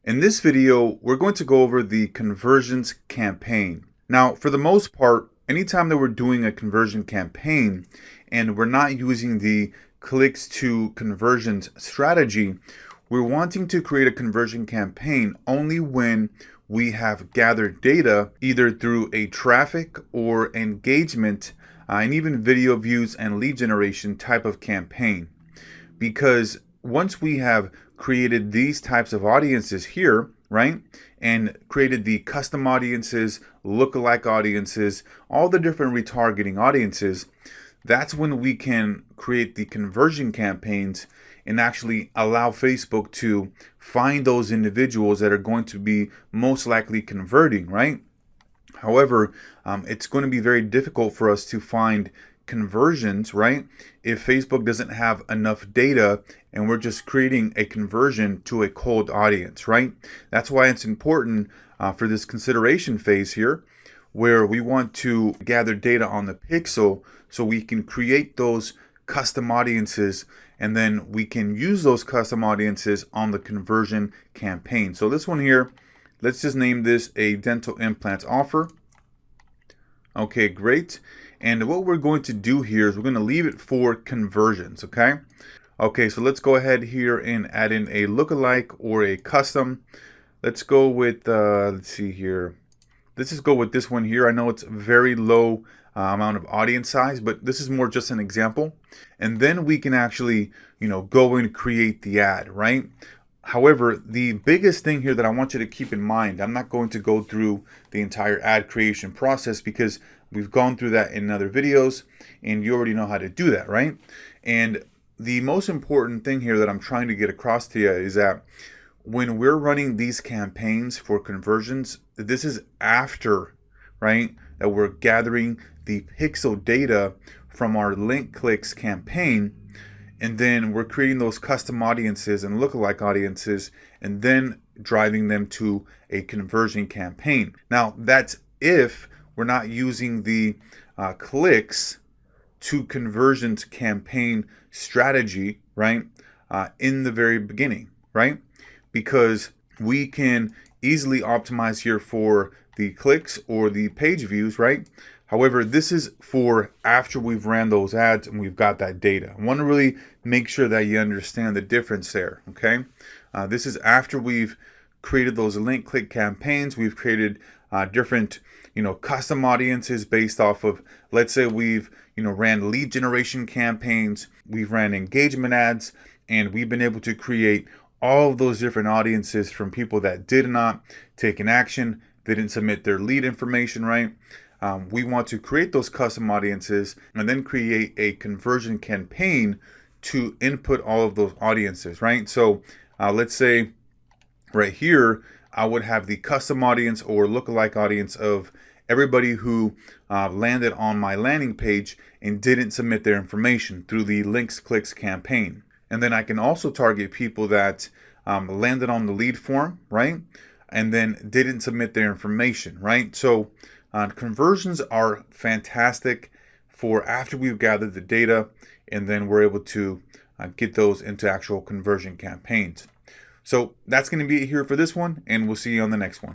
In this video, we're going to go over the conversions campaign. Now, for the most part, anytime that we're doing a conversion campaign and we're not using the clicks to conversions strategy, we're wanting to create a conversion campaign only when we have gathered data either through a traffic or engagement and even video views and lead generation type of campaign. Because once we have created these types of audiences here, right, and created the custom audiences, lookalike audiences, all the different retargeting audiences, that's when we can create the conversion campaigns and actually allow Facebook to find those individuals that are going to be most likely converting, right? However, it's going to be very difficult for us to find conversions, right, if Facebook doesn't have enough data and we're just creating a conversion to a cold audience, right? That's why it's important for this consideration phase here, where we want to gather data on the pixel so we can create those custom audiences, and then we can use those custom audiences on the conversion campaign. So this one here, let's just name this a dental implants offer. Okay, great. And what we're going to do here is we're going to leave it for conversions, okay? Okay, so let's go ahead here and add in a lookalike or a custom. Let's go with, let's see here. Let's just go with this one here. I know it's very low amount of audience size, but this is more just an example. And then we can actually, go and create the ad, right? However, the biggest thing here that I want you to keep in mind, I'm not going to go through the entire ad creation process because we've gone through that in other videos and you already know how to do that, right? And the most important thing here that I'm trying to get across to you is that when we're running these campaigns for conversions, this is after, right, that we're gathering the pixel data from our link clicks campaign, and then we're creating those custom audiences and lookalike audiences and then driving them to a conversion campaign. Now, that's if we're not using the clicks to conversions campaign strategy, right, in the very beginning, right? Because we can easily optimize here for the clicks or the page views, right? However, this is for after we've ran those ads and we've got that data. I want to really make sure that you understand the difference there, okay? This is after we've created those link click campaigns. We've created different, custom audiences based off of, let's say we've, ran lead generation campaigns, we've ran engagement ads, and we've been able to create all of those different audiences from people that did not take an action, didn't submit their lead information, right? We want to create those custom audiences and then create a conversion campaign to input all of those audiences, right? So let's say right here, I would have the custom audience or lookalike audience of everybody who landed on my landing page and didn't submit their information through the links clicks campaign. And then I can also target people that landed on the lead form, right? And then didn't submit their information, right? So conversions are fantastic for after we've gathered the data and then we're able to get those into actual conversion campaigns. So that's going to be it here for this one, and we'll see you on the next one.